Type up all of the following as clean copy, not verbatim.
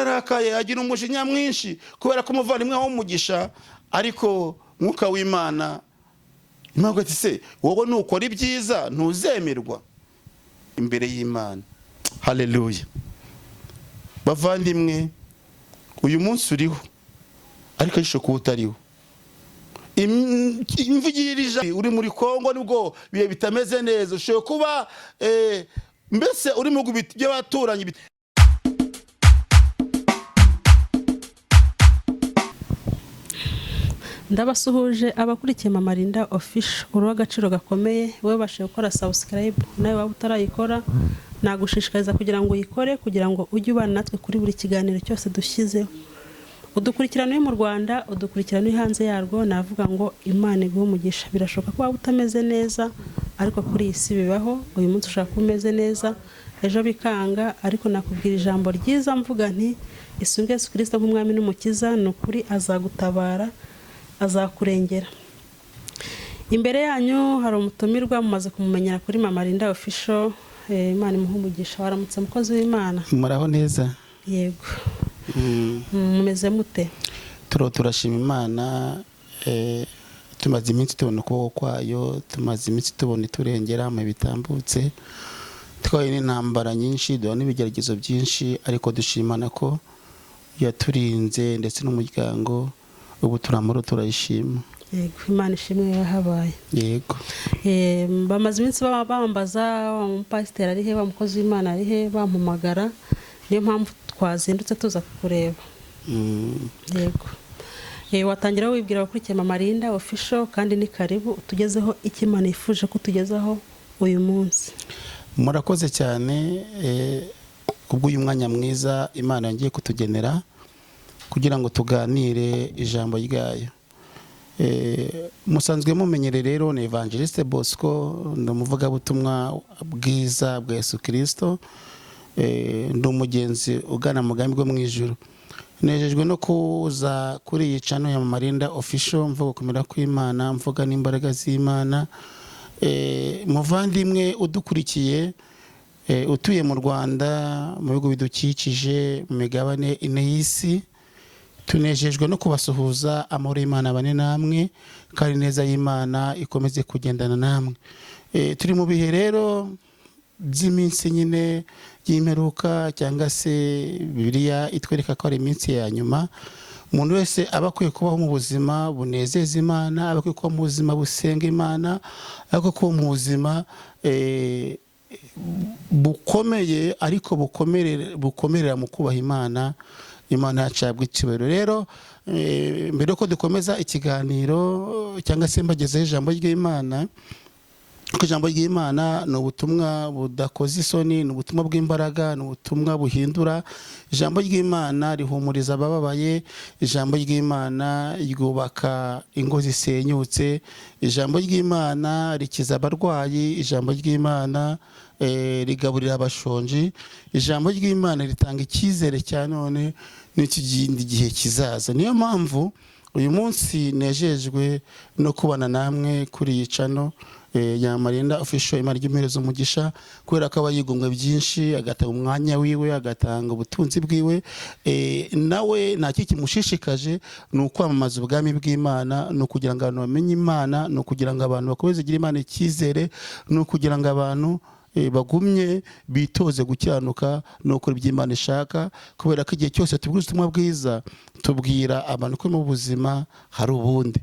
yarakaye agira umujinya mwinshi kubera ko umuvandimwe w'umugisha, ariko mwuka w'Imana impamvu ati se wowe nukora ibyiza ntuzemerwa imbere y'Imana. Haleluya. Bavandimwe, uyu munsi uriho ariko isho kuba utariho. Imvugirije uri muri Kongo nubwo biye bitameze neza, ushoye kuba mbese uri mu gubiti by'abaturanyi. Ndabasuhuje abakurikiye Mama Linda Official, uri w'agaciro gakomeye. Wowe bashe gukora subscribe, nawe waba utarayikora nagushishikariza kugira ngo uyikore, kugira ngo ujye ubana natwe kuri buri kiganiro cyose dushyizeho. Udukurikirana mu Rwanda, udukurikirana hanze yarwo, navuga ngo Imana iguhe umugisha. Birashoboka ko waba utameze neza, ariko kuri iyi si bibaho. Uyu munsi ushaka kumeze neza, ejo bikanga, ariko nakubwira ijambo ryiza mvuga nti isunge Yesu Kristo nk'umwami n'umukiza, n'ukuri azagutabara, azakurengera. Imbere yanyu hari umutumirwa mumaze kumumenyera kuri Mama Linda Official. Imana imuhe umugisha. Waramutse mukozi w'Imana? Muraho neza? Yego. Mumeze mute? Turashima Imana. Tumaze iminsi tubona ukuboko kwayo, tumaze iminsi tubona iturengera mu bitambutse, twaye n'intambara nyinshi, duha n'ibigeragezo byinshi, ariko dushimana ko yaturinze ndetse n'umuryango. Ubu turamuro turayishima. Yego, Imana ishimwe yahabaye. Yego. Bamaze iminsi bambaza umupasiteri ari he, bamukozi w'Imana ari he, bampamagara, niyo mpamvu twazindutse tuza kukureba. Yego. Watangira wibwira abakurikiye Mama Linda Official, kandi ni karibu utugezeho icyo Imana yifuje ko tugezaho uyu munsi. Murakoze cyane kubw'uyu mwanya mwiza Imana yongeye kutugenera kugira ngo tuganire ijambo ryayo. Musanzwe mumenyere rero ni Evangeliste Bosco, ndumuvuga butumwa bwiza bwa Yesu Kristo, ndumugenzi ugana mu mugambi bwo mu ijuru. Nejejwe no kuza kuri iyi channel ya Mama Linda Official, mvuga kumera kw'Imana, mvuga n'imbaraga z'Imana. Muvandimwe udukurikiye, utuye mu Rwanda, mu bihugu bidukikije, mu migabane ine y'isi, tunejejwe no kubasuhuza. Amahoro y'Imana bane namwe, kandi neza y'Imana ikomeze kugendana namwe. Turi mu bihe rero by'iminsi nyine y'imperuka, cyangwa se Bibiliya itwereka ko ari iminsi ya nyuma. Umuntu wese aba akwiye kubaho mu buzima bunezeza Imana, aba akwiye kuba mu buzima busenga Imana, ariko kuba mu buzima bukomeye, ariko bukomerera mu kubaha Imana. Imana yacabwa icyubahiro. Rero mbere yuko dukomeza ikiganiro cyangwa se mbagezeho ijambo ry'Imana, kuko ijambo ry'Imana ni ubutumwa budakoze isoni, ni ubutumwa bw'imbaraga, ni ubutumwa buhindura. Ijambo ry'Imana rihumuriza abababaye, ijambo ry'Imana ryubaka ingo zisenyutse, ijambo ry'Imana rikiza abarwayi, ijambo ry'Imana rigaburira abashonji, ijambo ry'Imana ritanga icyizere cya none n'ikindi gihe kizaza. Niyo mpamvu uyu munsi nejejwe no kubana namwe kuri iyi channel ya Mama Linda Official. Imana imuhereze umugisha, kubera ko aba yigomwe byinshi, agatanga umwanya wiwe, agatanga ubutunzi bwiwe. Nawe nta kimushishikaje, ni ukwamamaza ubwami bw'Imana, ni ukugira ngo abantu bamenye Imana, ni ukugira ngo abantu bakomeze kugira Imana icyizere, ni ukugira ngo abantu bagumye bitoze gukiranuka no gukora ibyo Imana ishaka. Kubera ko igihe cyose tubwira ubutumwa bwiza, tubwira abantu ko mu buzima hari ubundi.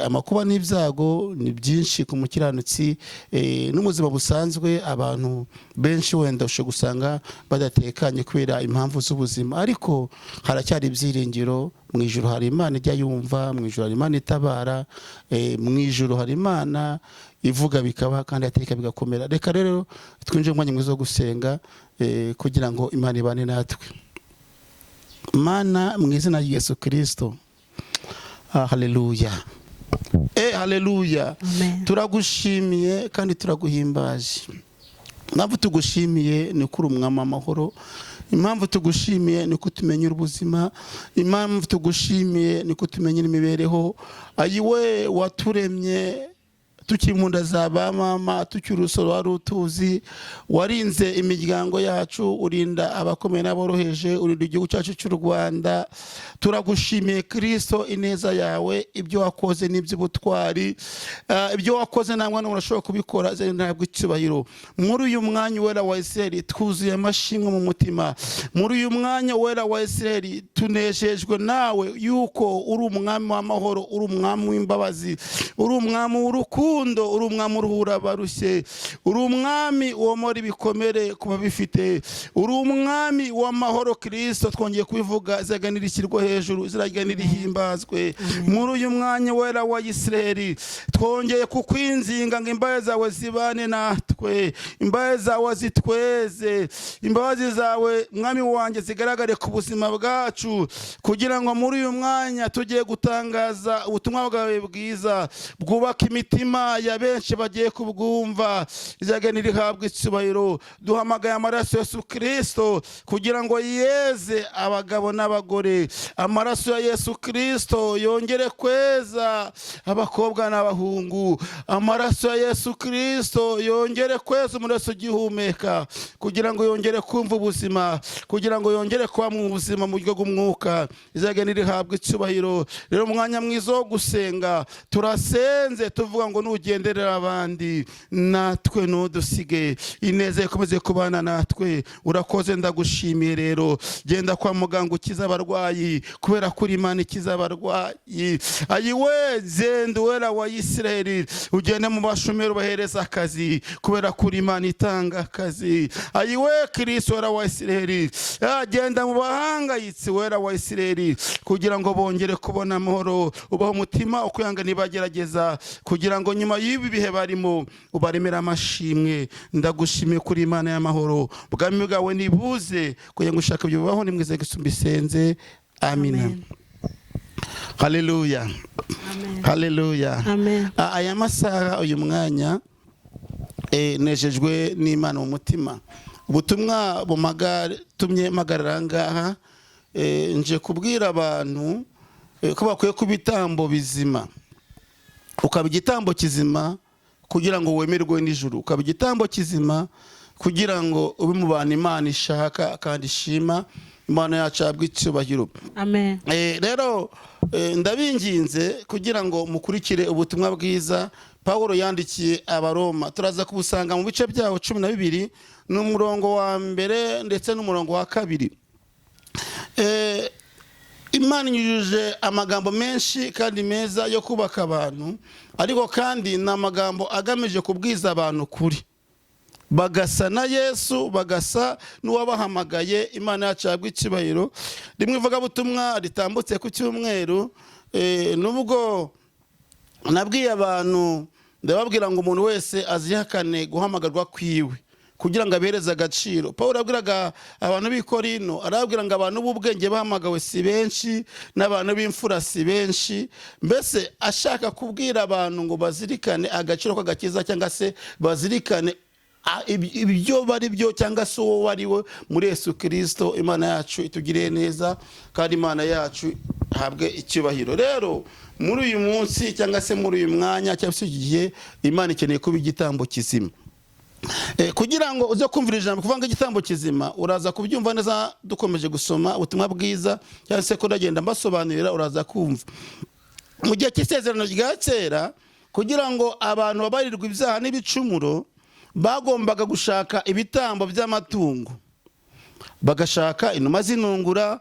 Amakuba n'ibyago ni byinshi ku mukiranutsi, n'ubuzima busanzwe abantu benshi wenda ushobora gusanga badatekanye kubera impamvu z'ubuzima, ariko haracyari ibyiringiro. Mu ijuru hari Imana ijya yumva, mu ijuru hari Imana itabara, mu ijuru hari Imana ivuga bikaba, kandi ateka bigakomera. Reka rero twinjire mu mwanya mwiza wo gusenga kugira ngo Imana ibane natwe. Mana, mu izina rya Yesu Kristo, haleluya. Haleluya. Turagushimiye kandi turaguhimbaje. Impamvu tugushimiye ni kuri umwami amahoro, impamvu tugushimiye ni ko tumenyera ubuzima, impamvu tugushimiye ni ko tumenyera imibereho. Ayiwe waturemye tukiri mu nda za ba mama, tukiri urusoro wari utuzi, warinze imiryango yacu, urinda abakomeye n'aboroheje, urinda igihugu cyacu cy'u Rwanda. Turagushimiye Kristo ineza yawe, ibyo wakoze n'iby'ubutwari, ibyo wakoze nta mwana urashobora kubikora, ntabwo icyubahiro. Muri uyu mwanya wera wa Isiraheli twuzuye amashimwe mu mutima. Muri uyu mwanya wera wa Isiraheli tunejejwe nawe yuko uri umwami w'amahoro, uri umwami w'imbabazi, uri umwami w'urukundo, uri umwami uruhura abarushye, uri umwami womora ibikomere kuba bifite, uri umwami w'amahoro. Kristo twongeye kubivuga, zaganira ishyirwa hejuru, ziraganira ihimbazwe. Muri uyu mwanya wera wa Isiraheli twongeye kukwinginga ngo imbabazi zawe zibane natwe, imbabazi zawe zitweze, imbabazi zawe mwami wanjye zigaragare ku buzima bwacu, kugira ngo muri uyu mwanya tugiye gutangaza ubutumwa bwawe bwiza bwubaka imitima ya benshi bagiye kubwumva, izagenda rihabwa icyubahiro. Duhamagaye amaraso ya Yesu Kristo kugira ngo yeze abagabo n'abagore, amaraso ya Yesu Kristo yongere kweza abakobwa n'abahungu, amaraso ya Yesu Kristo yongere kweza umuraso ugihumeka, kugira ngo yongere kumva ubuzima, kugira ngo yongere kuba mu buzima mu buryo bw'umwuka, izagenda rihabwa icyubahiro. Rero umwanya mwiza wo gusenga, turasenze tuvuga ngo nugenderera abandi natwe ntudusige, ineza ikomeze kubana natwe. Urakoze, ndagushimiye. Rero genda kwa muganga ukiza abarwayi, kubera kuri Imana ikiza abarwayi. Ayiwe zenda wera wa Isiraheli, ugende mu bashomeri ubahereza akazi, kubera kuri Imana itanga akazi. Ayiwe Kristo wera wa Isiraheli, genda mu bahangayitsi wera wa Isiraheli, kugira ngo bongere kubona amahoro, ubaho umutima ukwihangana nibagerageza, kugira ngo nyuma y'ibi bihe barimo ubaremera amashimwe. Ndagushimiye kuri Imana y'amahoro, ubwami bwawe nibuze, kugira ngo ushaka ibyo bibaho, ni mwiza gisumba isenze. Amina. Haleluya. Haleluya. Aya masaha, uyu mwanya nejejwe n'Imana mu mutima. Ubutumwa bumatumye magarara ngaha, nje kubwira abantu ko bakwiye kuba ibitambo bizima, ukaba igitambo kizima kugira ngo wemerwe n'ijuru, ukaba igitambo kizima kugira ngo ube mu bantu Imana ishaka kandi ishima, Imana yacu yabwe icyubahiro. Amen. Rero ndabinginze kugira ngo mukurikire ubutumwa bwiza Pawulo yandikiye Abaroma. Turaza kubusanga mu bice byawo 12 n'umurongo wa mbere ndetse n'umurongo wa kabiri. Imana inyujuje amagambo menshi kandi meza yo kubaka abantu, ariko kandi ni amagambo agamije kubwiza abantu kuri, bagasa na Yesu, bagasa n'uwabahamagaye. Imana yacu yabwe icyubahiro. Rimwe ivugabutumwa ritambutse ku cyumweru, nubwo nabwiye abantu, ndababwira ngo umuntu wese azihakane guhamagarwa kwiwe kugira ngo abereze agaciro. Pawulo yabwiraga abantu b'i Korinto, arababwira ngo abantu b'ubwenge bahamagawe si benshi, n'abantu b'imfura si benshi. Mbese ashaka kubwira abantu ngo bazirikane agaciro k'agakiza, cyangwa se bazirikane ibyo bari byo, cyangwa se uwo wari we muri Yesu Kristo. Imana yacu itugiriye neza, kandi Imana yacu habwe icyubahiro. Rero muri uyu munsi, cyangwa se muri uyu mwanya, cyangwa se igihe, Imana ikeneye kuba igitambo kizima. Kugira ngo uze kumvira ijambo kuvanga igitambo kizima, uraza kubyumva neza dukomeje gusoma ubutumwa bwiza, cyangwa se ko ndagenda mbasobanurira, uraza kumva. Mu gihe cy'isezerano rya kera, kugira ngo abantu babarirwe ibyaha n'ibicumuro, bagombaga gushaka ibitambo by'amatungo, bagashaka inuma z'intungura.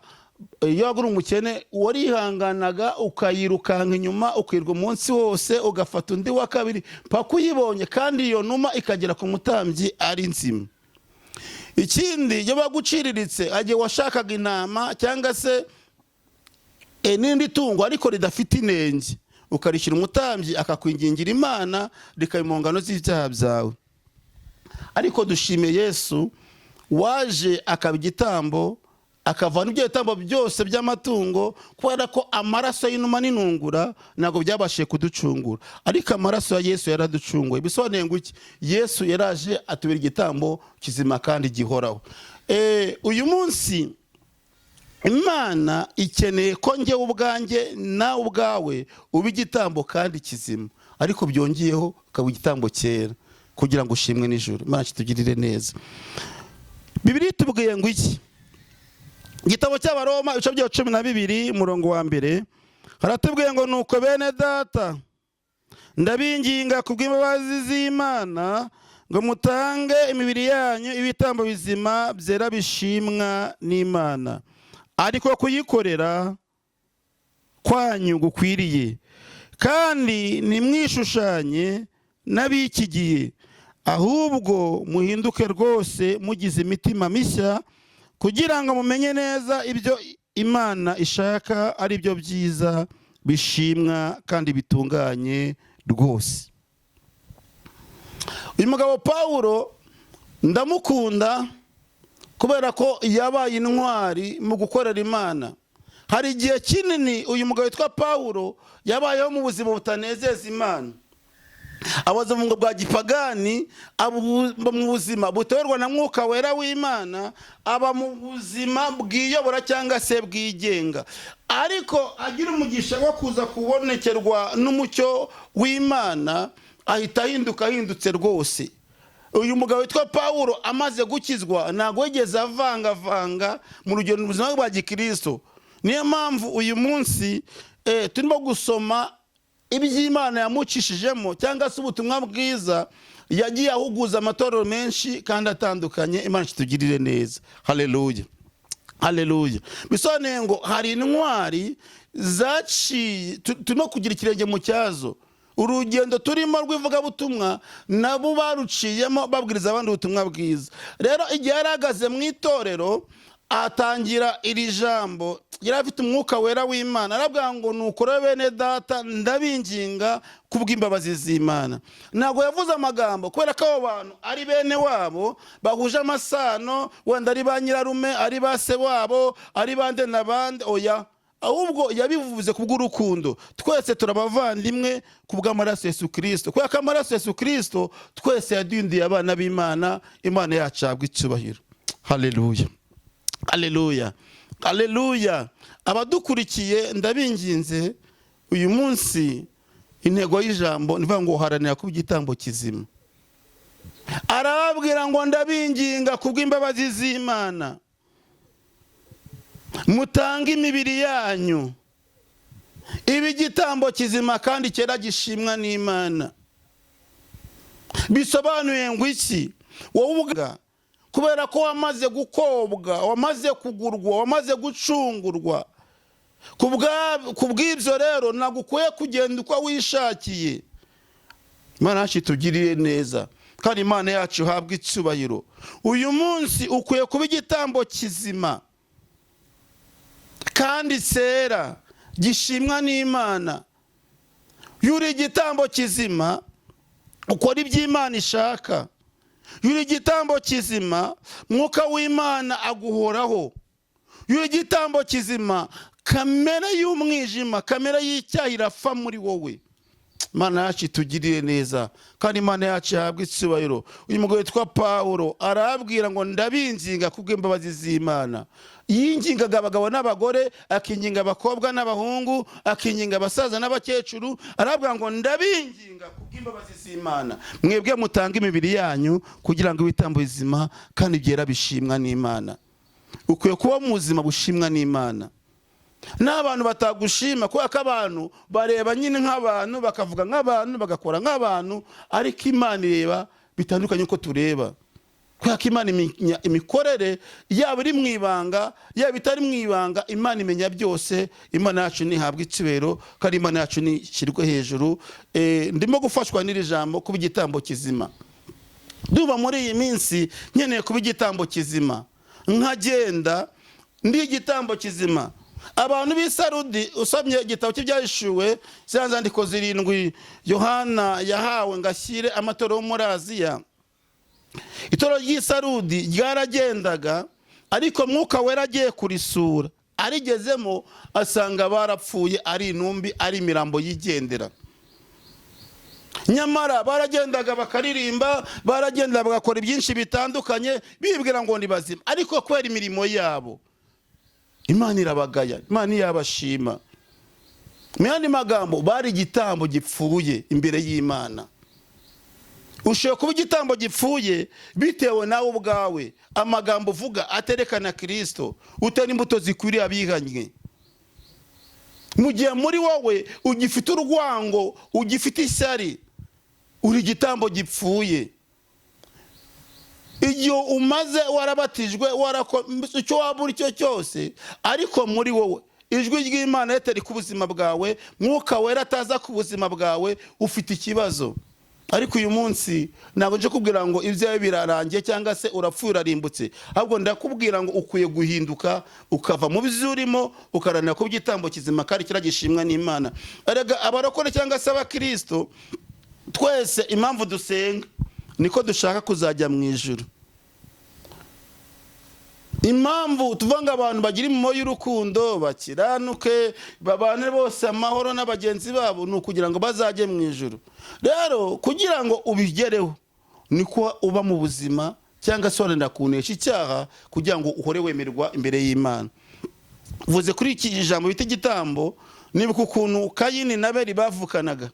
Iyo wagura umukene, warihanganaga ukayirukanka inyuma, ukirwa umunsi wose, ugafata undi wa kabiri paka uyibonye, kandi iyo numa ikagera ku mutambyi ari nzima. Ikindi, iyo baguciriritse, agiye washakaga intama cyangwa se n'indi tungo ariko ridafite inenge, ukarishyira umutambyi akakwingingira Imana rikaba impongano z'ibyaha byawe. Ariko dushimiye Yesu waje akaba igitambo, akavana ibyo bitambo byose by'amatungo, kubera ko amaraso y'inuma n'intungura ntabwo byabashije kuducungura, ariko amaraso ya Yesu yaraducunguye. Bisobanuye ngo iki? Yesu yaraje atubera igitambo kizima kandi gihoraho. Uyu munsi Imana ikeneye ko njyewe ubwanjye nawe ubwawe uba igitambo kandi kizima, ariko byongeyeho ukaba igitambo cyera kugira ngo ushimwe n'ijuru. Imana kitugirire neza. Bibiliya itubwiye ngo iki? Igitabo cy'Abaroma ibice bya 12 umurongo wa mbere haratubwiye ngo nuko bene data ndabinginga kubw'imbabazi z'Imana ngo mutange imibiri yanyu ibitambo bizima byera bishimwa n'Imana, ariko kuyikorera kwanyu gukwiriye, kandi ntimwishushanye n'ab'iki gihe, ahubwo muhinduke rwose mugize imitima mishya, kugira ngo mumenye neza ibyo Imana ishaka ari byo byiza bishimwa kandi bitunganye rwose. Uyu mugabo Pawulo ndamukunda kubera ko yabaye intwari mu gukorera Imana. Hari igihe kinini uyu mugabo witwa Pawulo yabayeho mu buzima butanezeza Imana, abaza mu bwa gipagani, aba mu buzima buterwa na mwuka wera w'Imana, aba mu buzima bwiyobora cyangwa se bwigenga, ariko agira umugisha wo kuza kubonekerwa n'umucyo w'Imana, ahita ahindutse rwose. Uyu mugabo witwa Pawulo amaze gukizwa ntabwo yigeze avanga mu rugendo rw'ubuzima bwa gikristo. Niyo mpamvu uyu munsi turimo gusoma iby'Imana yamucishijemo cyangwa se ubutumwa bwiza yagiye ahuguza amatorero menshi kandi atandukanye. Imana kitugirire neza. Haleluya, haleluya. Bisobanuye ngo hari intwari zaciye, turimo kugira ikirenge mu cyazo. Urugendo turimo rw'ivugabutumwa nabo baruciyemo babwiriza abandi ubutumwa bwiza. Rero igihe yaragaze mu itorero atangira iri jambo, yari afite umwuka wera w'Imana, arabwira ngo nukore bene data ndabinginga kubw'imbabazi z'Imana. Ntabwo yavuze amagambo kubera ko abo bantu ari bene wabo bahuje amasano, wenda ari ba nyirarume, ari ba se wabo, ari bande na bande, oya, ahubwo yabivuze kubw'urukundo. Twese turabavandimwe kubw'amaraso Yesu Kristo, kubera ko amaraso Yesu Kristo twese yadindiye abana b'Imana. Imana yacu habwa icyubahiro. Haleluya, haleluya, haleluya. Abadukurikiye ndabinginze uyu munsi, intego y'ijambo nivuga ngo haranira kuba igitambo kizima. Arababwira ngo ndabinginga kubw'imbabazi z'Imana mutange imibiri yanyu ibi gitambo kizima kandi cyera gishimwa n'Imana. Bisobanuye ngo iki? Wowe ubwa kubera ko wamaze gukobwa, wamaze kugurwa, wamaze gucungurwa, kubw'ibyo rero ntabwo ukwiye kugenda uko wishakiye. Imana yacu itugirire neza kandi Imana yacu habwa icyubahiro. Uyu munsi ukwiye kuba igitambo kizima kandi cyera gishimwa n'Imana. Yuri igitambo kizima ukora iby'Imana ishaka. Yuri igitambo kizima mwuka w'Imana aguhoraho. Yuri igitambo kizima kamere y'umwijima, kamere y'icyaha irapfa muri wowe. Imana yacu itugirire neza kandi Imana yacu yahabwa icyubahiro. Uyu mugabo witwa Pawulo arabwira ngo ndabinginga kubw'imbabazi z'Imana. Yingingaga abagabo n'abagore, akinginga abakobwa n'abahungu, akinginga abasaza n'abakecuru, arabwira ngo ndabinginga kubw'imbabazi z'Imana mwebwe mutange imibiri yanyu kugira ngo ibitambo bizima kandi byera bishimwa n'Imana. Ukwiye kuba mu buzima bushimwa n'Imana. N'abantu batagushima kubera ko abantu bareba nyine nk'abantu, bakavuga nk'abantu, bagakora nk'abantu, ariko Imana ireba bitandukanye uko tureba. Kubera ko Imana imikorere yaba iri mu ibanga yaba itari mu ibanga, Imana imenya byose. Imana yacu ntihabwa icyubahiro kandi Imana yacu nishyirwe hejuru. Ndimo gufashwa n'iri jambo kuba igitambo kizima. Duba muri iyi minsi nkeneye kuba igitambo kizima, nkagenda ndi igitambo kizima. Abantu b'i Sarudi, usomye igitabo cy'Ibyahishuwe za nzandiko 7 Yohana yahawe ngo ashyire amatorero yo muri Aziya, itorero ry'i Sarudi ryaragendaga, ariko mwuka wera agiye kurisura, arigezemo asanga barapfuye, ari intumbi, ari imirambo yigendera. Nyamara baragendaga bakaririmba, baragendaga bagakora byinshi bitandukanye, bibwira ngo ni bazima, ariko kubera imirimo yabo Imana irabagaya, Imana yabashima. Mu yandi magambo, bari igitambo gipfuye imbere y'Imana. Ushobora kuba igitambo gipfuye bitewe nawe ubwawe, amagambo uvuga aterekana Kristo, utari imbuto zikwiriye abihannye. Mu gihe muri wowe ugifite urwango, ugifite ishyari, uri igitambo gipfuye. Igihe umaze warabatijwe, icyo waba uri cyo cyose, ariko muri wowe ijwi ry'Imana ritari ku buzima bwawe, Mwuka Wera ataza ku buzima bwawe, ufite ikibazo. Ariko uyu munsi ntabwo nje kubwira ngo ibyawe birarangiye cyangwa se urapfuye urarimbutse, ahubwo ndakubwira ngo ukwiye guhinduka, ukava mu byo urimo, ukaranira ku gitambo kizima kandi kiragishimwa n'Imana. Erega abarokore cyangwa se abakristo, twese impamvu dusenga niko dushaka kuzajya mu ijuru. Impamvu tuvanga abantu bagira imimo y'urukundo, bakiranuke, babane bose amahoro n'abagenzi babo, ni ukugira ngo bazajye mu ijuru. Rero kugira ngo ubigereho niko uba mu buzima, cyangwa se wenda kunesha icyaha kugira ngo uhore wemerwa imbere y'Imana. Vuze kuri iki ijambo bita igitambo, nibuka ukuntu Kayini na Abeli bavukanaga.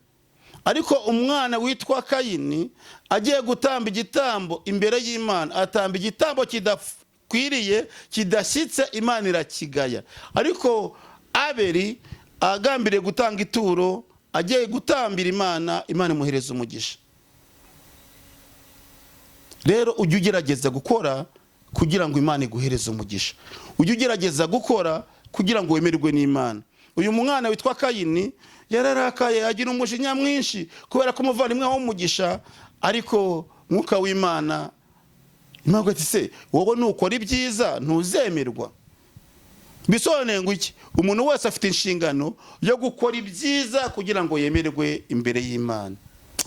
Ariko umwana witwa Kayini agiye gutamba igitambo imbere y'Imana, atamba igitambo kidakwiriye, kidashyitse, Imana irakigaya. Ariko Abeli agambiriye gutanga ituro, agiye gutambira Imana, Imana imuhereza umugisha. Rero ujye ugerageza gukora kugira ngo Imana iguhereze umugisha. Ujye ugerageza gukora kugira ngo wemerwe n'Imana. Uyu mwana witwa Kayini yararakaye, agira umujinya mwinshi kubera ko umuvandimwe w'umugisha, ariko Mwuka w'Imana Imana ati se wowe nukora ibyiza ntuzemerwa. Bisobanuye ngo iki? Umuntu wese afite inshingano yo gukora ibyiza kugira ngo yemerwe imbere y'Imana.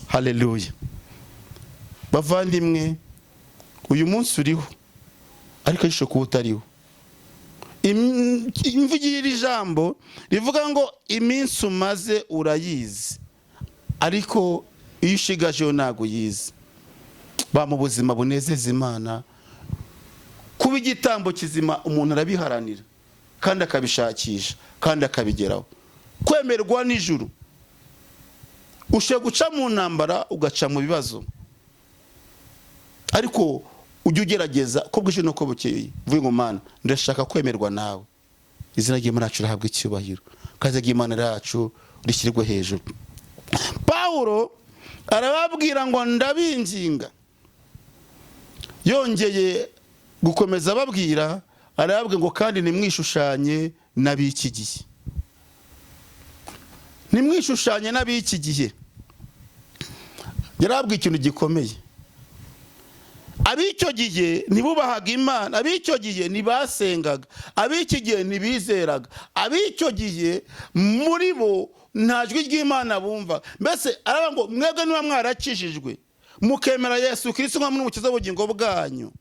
Haleluya. Bavandimwe, uyu munsi uriho ariko isho kuba utariho. Imvugira ijambo rivuga ngo iminsi umaze urayizi, ariko iyo ushigajeho ntago yizi. Ba mu buzima bunezeza Imana, kuba igitambo kizima umuntu arabiharanira kandi akabishakisha kandi akabigeraho. Kwemerwa n'ijuru, ushe guca mu ntambara ugaca mu bibazo, ariko ujye ugerageza ko bwije no ko bukeye. Vuga ngo Mana, ndashaka kwemerwa nawe. Izina ry'Imana yacu rihabwe icyubahiro, kaze ry'Imana yacu rishyirwe hejuru. Pawulo arababwira ngo ndabinginga, yongeye gukomeza ababwira, arababwira ngo kandi nimwishushanye n'ab'iki gihe. Nimwishushanye n'ab'iki gihe. Yarababwiye ikintu gikomeye. Ab'icyo gihe ntibubahaga Imana, ab'icyo gihe ntibasengaga, ab'iki gihe ntibizeraga, ab'icyo gihe muri bo nta jwi ry'Imana bumva. Mbese aravuga ngo mwebwe niba mwarakijijwe mukemera Yesu Kristo nk'umukiza w'ubugingo bwanyu,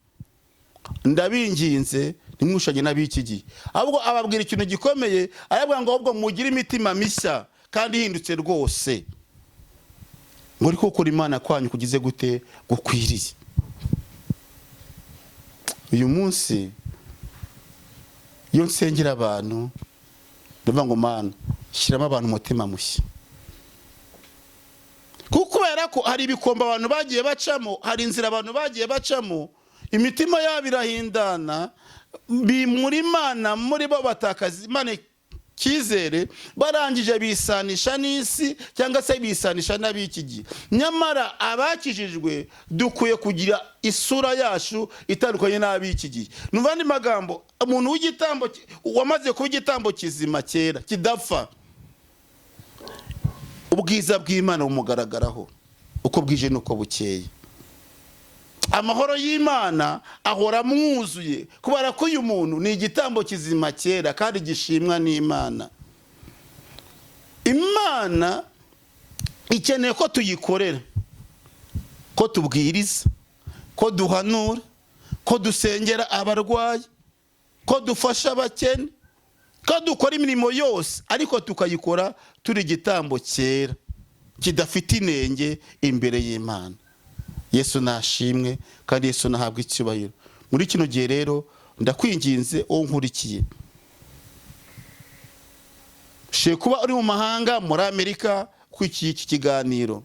ndabinginze ntimwishushanye n'ab'iki gihe. Ahubwo ababwira ikintu gikomeye, aravuga ngo ahubwo mugire imitima mishya kandi ihindutse rwose, muri gukora Imana kwanyu kugize gute? Gukwiriye. Uyu munsi iyo nsengera abantu ndavuga ngo Mana, shyiramo abantu umutima mushya. Kubera ko hari ibikombe abantu bagiye bacamo, hari inzira abantu bagiye bacamo, imitima yabo irahindana, bimura Imana, muri bo batakaza Imana cyizere, barangije bisanisha n'isi cyangwa se bisanisha n'ab'iki gihe. Nyamara abakijijwe dukwiye kugira isura yacu itandukanye n'ab'iki gihe. Numva andi magambo, umuntu w'igitambo wamaze kuba igitambo kizima cyera kidapfa, ubwiza bw'Imana bumugaragaraho uko bwije nuko bukeye. Amahoro y'Imana ahora mwuzuye kubera ko uyu muntu ni igitambo kizima cyera kandi gishimwa n'Imana. Imana ikeneye ko tuyikorera, ko tubwiriza, ko duhanura, ko dusengera abarwayi, ko dufasha abakene, ko dukora imirimo yose, ariko tukayikora turi igitambo cyera kidafite inenge imbere y'Imana. Yesu nashimwe kandi Yesu nahabwe icyubahiro. Muri kino gihe rero ndakwinginze uwo nkurikiye, ushobora kuba uri mu mahanga muri Amerika kuri iki kiganiro,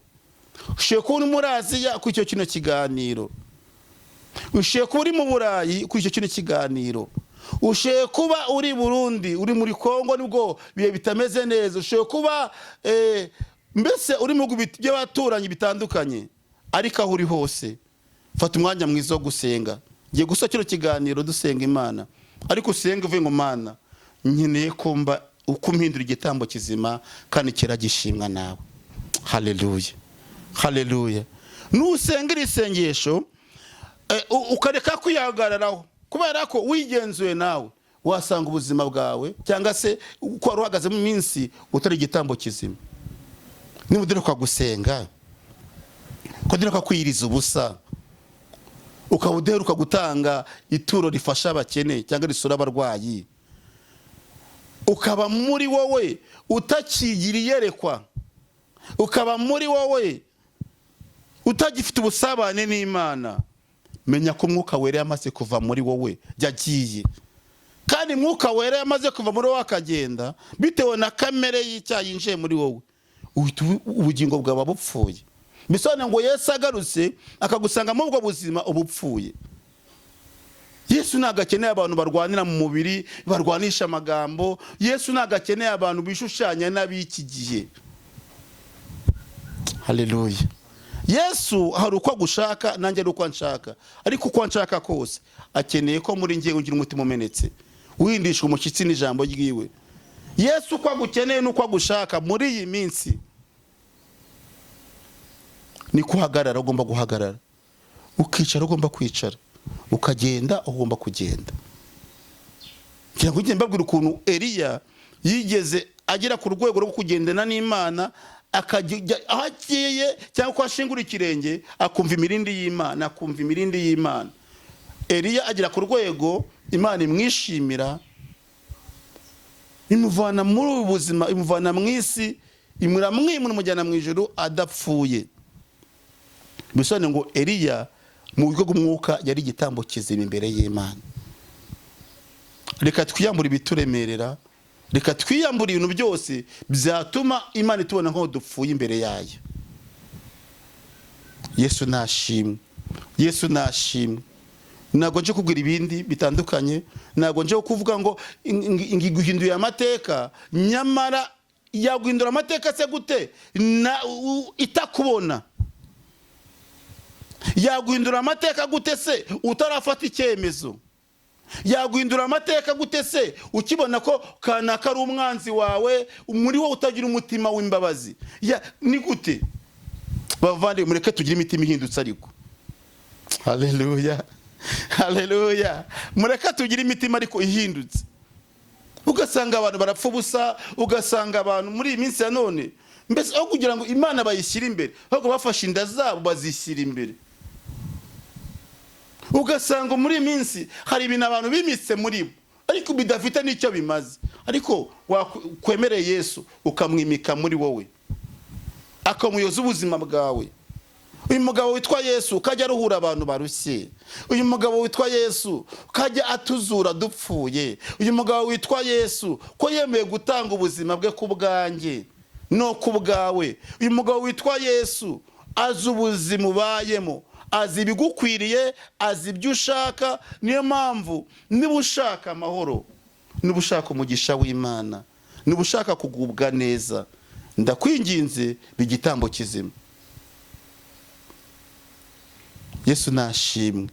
ushobora kuba uri muri Aziya kuri icyo kino kiganiro, ushobora kuba uri mu Burayi kuri icyo kino kiganiro, ushobora kuba uri Burundi, uri muri Kongo nibwo bihe bitameze neza, ushobora kuba mbese uri mu bihugu by'abaturanyi bitandukanye, ariko aho uri hose fata umwanya mwiza wo gusenga. Ngiye gusa kino kiganiro dusenga Imana, ariko usenge uvuye ngo Mana nkeneye kumva uko umpindura igitambo kizima kandi kiragishimwa nawe. Haleluya, haleluya. Nusenga iri sengesho ukareka kwihagararaho, kubera ko wigenzuye nawe wasanga ubuzima bwawe cyangwa se uko wari uhagaze mu minsi utari igitambo kizima. Nimuderuka gusenga, kuderuka kwiyiriza ubusa, ukabuderuka gutanga ituro rifasha abakene cyangwa risura abarwayi, ukaba muri wowe utakigira iyerekwa, ukaba muri wowe utagifite ubusabane n'Imana, menya ko Mwuka Wera yamaze kuva muri wowe yagiye. Kandi Mwuka Wera yamaze kuva muri wowe akagenda bitewe na kamere y'icyaha yinjiye muri wowe, ubugingo bwawe bupfuye. Bisobanura ngo Yesu agarutse akagusanga mu bwo buzima ubupfuye. Yesu nagakeneye abantu barwanira mu mubiri, barwanisha amagambo. Yesu nagakeneye abantu bishushanya n'abiki gihe. Haleluya. Yesu hari uko gushaka, nanjye ari uko nshaka, ariko uko nshaka kose akeneye ko muri ngiye ugira umutima umenetse, windishwa umushyitsi n'ijambo ryiwe. Yesu uko agukeneye n'uko agushaka muri iyi minsi ni kuhagarara, ugomba guhagarara, ukicara ugomba kwicara, ukagenda ugomba kugenda. Kugira ngo ugende mbabwira ukuntu Eliya yigeze agera ku rwego rwo kugendana n'Imana, akajya aho agiye cyangwa ko ashingura ikirenge akumva imirindi y'Imana, akumva imirindi y'Imana. Eliya agera ku rwego Imana imwishimira, imuvana muri ubu buzima, imuvana mu isi, imuramwimura imujyana mu ijuru adapfuye. Bisobanura ngo Eliya mu buryo bw'umwuka yari igitambo kizima imbere y'Imana. Reka twiyambure ibituremerera, reka twiyambure ibintu byose byatuma Imana itubona nko dupfuye imbere yayo. Yesu nashimwe, Yesu nashimwe. Ntabwo nje kubwira ibindi bitandukanye, ntabwo nje kuvuga ngo guhinduye amateka, nyamara yaguhindura amateka se gute itakubona? Yaguhindura amateka gute se utarafata icyemezo? Yaguhindura amateka gute se ukibona ko kanaka ari umwanzi wawe, muri wo utagira umutima w'imbabazi? Ni gute? Bavande mureke tugire imitima ihindutse ariko. Haleluya, haleluya. Mureke tugire imitima ariko ihindutse. Ugasanga abantu barapfa ubusa, ugasanga abantu muri iyi minsi ya none mbese aho kugira ngo Imana bayishyire imbere, ahubwo bafashe inda zabo bazishyira imbere. Ugasanga muri iyi minsi hari ibintu abantu bimitse muri bo ariko bidafite n'icyo bimaze, ariko wakwemereye Yesu ukamwimika muri wowe, akamuyoza ubuzima bwawe. Uyu mugabo witwa Yesu kajya aruhura abantu barushye. Uyu mugabo witwa Yesu kajya atuzura dupfuye. Uyu mugabo witwa Yesu ko yemeye gutanga ubuzima bwe ku bwanjye no ku bwawe. Uyu mugabo witwa Yesu azi ubuzima ubayemo, azi ibigukwiriye, azi ibyo ushaka. Niyo mpamvu niba ushaka amahoro, niba ushaka umugisha w'Imana, niba ushaka kugubwa neza, ndakwinginze bigitambo kizima. Yesu nashimwe,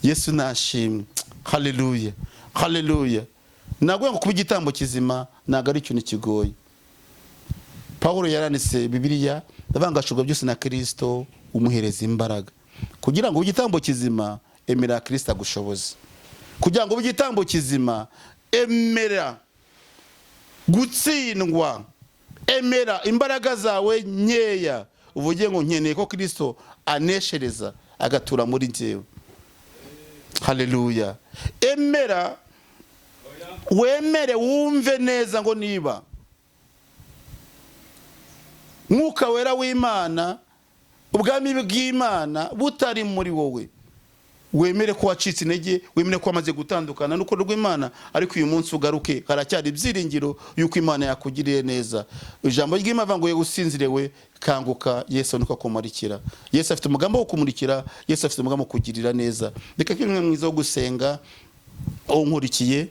Yesu nashimwe. Haleluya, haleluya. Naguye ngo kuba igitambo kizima ntago ari ikintu kigoye. Paulo yaranditse Bibiliya, ndavangashurwa byose na Kristo umuhereza imbaraga. Kugira ngo igitambo kizima emera Kristo agushoboze. Kugira ngo igitambo kizima emera gutsindwa, emera imbaraga zawe nkeya, uvuge ngo nkeneye ko Kristo aneshereza agatura muri njyewe. Haleluya. Emera, wemere wumve neza ngo niba Mwuka Wera w'Imana, ubwami bw'Imana butari muri wowe, wemere ko wacitse intege, wemere ko wamaze gutandukana n'urukundo rw'Imana, ariko uyu munsi ugaruke, haracyari ibyiringiro yuko Imana yakugiriye neza. Ijambo ry'Imana ngo usinzirewe kanguka, Yesu niko kumurikira. Yesu afite umugambi wo kumurikira, Yesu afite umugambi wo kugirira neza. Reka kimwe mwiza wo gusenga unkurikiye,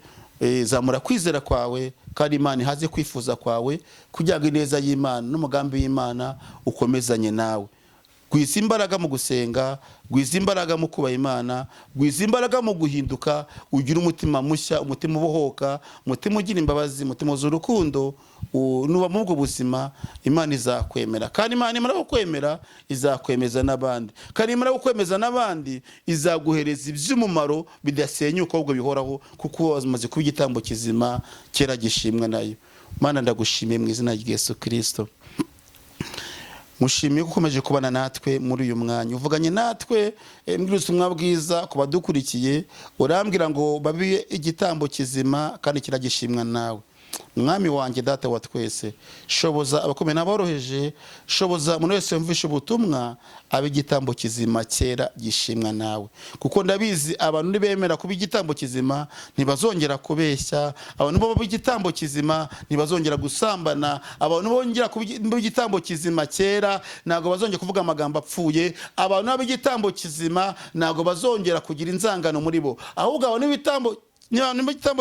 zamura kwizera kwawe kandi Imana ihaze kwifuza kwawe, kugira ngo ineza y'Imana n'umugambi w'Imana ukomezanye nawe. Gwiza imbaraga mu gusenga, gwiza imbaraga mu kubaha Imana, gwiza imbaraga mu guhinduka, ugira umutima mushya, umutima ubohoka, umutima ugira imbabazi, umutima w'urukundo. Nuba mu bwo buzima, Imana izakwemera, kandi Imana imara kwemera izakwemeza n'abandi, kandi imara kwemeza n'abandi izaguhereza iby'umumaro bidasenyuka ahubwo bihoraho, kuko wamaze kuba igitambo kizima kera gishimwa nayo. Mana ndagushimiye mu izina rya Yesu Kristo. Mushimiye ko ukomeje kubana natwe muri uyu mwanya, uvuganye natwe muri ubutumwa bwiza ku badukurikiye, urambwira ngo babe igitambo kizima kandi kiragishimwa nawe. Mwami wanjye, data wa twese, shoboza abakomeye n'aboroheje, shoboza umuntu wese wumvishe ubutumwa abe igitambo kizima kera gishimwa nawe, kuko ndabizi abantu nibemera kuba igitambo kizima ntibazongera kubeshya, abantu baba igitambo kizima ntibazongera gusambana, abantu bongera kuba igitambo kizima kera ntago bazongera kuvuga amagambo apfuye, abantu baba igitambo kizima ntago bazongera kugira inzangano muri bo, ahubwo abantu igitambo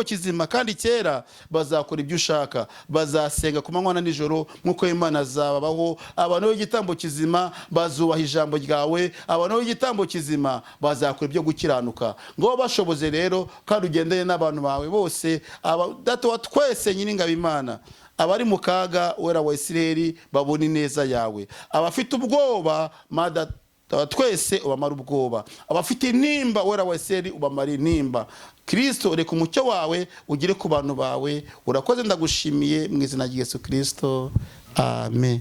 kizima kandi kera bazakora ibyo ushaka, bazasenga ku manywa na nijoro nk'uko Imana azabaho. Abantu b'igitambo kizima bazubaha ijambo ryawe, abantu b'igitambo kizima bazakora ibyo gukiranuka. Ngo bashoboze rero kandi ugendeye n'abantu bawe bose, data wa twese nyir'ingabo Imana, abari mu kaga wera wa Isirayeli babona ineza yawe, abafite ubwoba twese ubamara ubwoba, abafite intimba wera wa Isirayeli ubamara intimba. Kristo, reka umucyo wawe ugire ku bantu bawe. Urakoze, ndagushimiye mu izina rya Yesu Kristo, amen.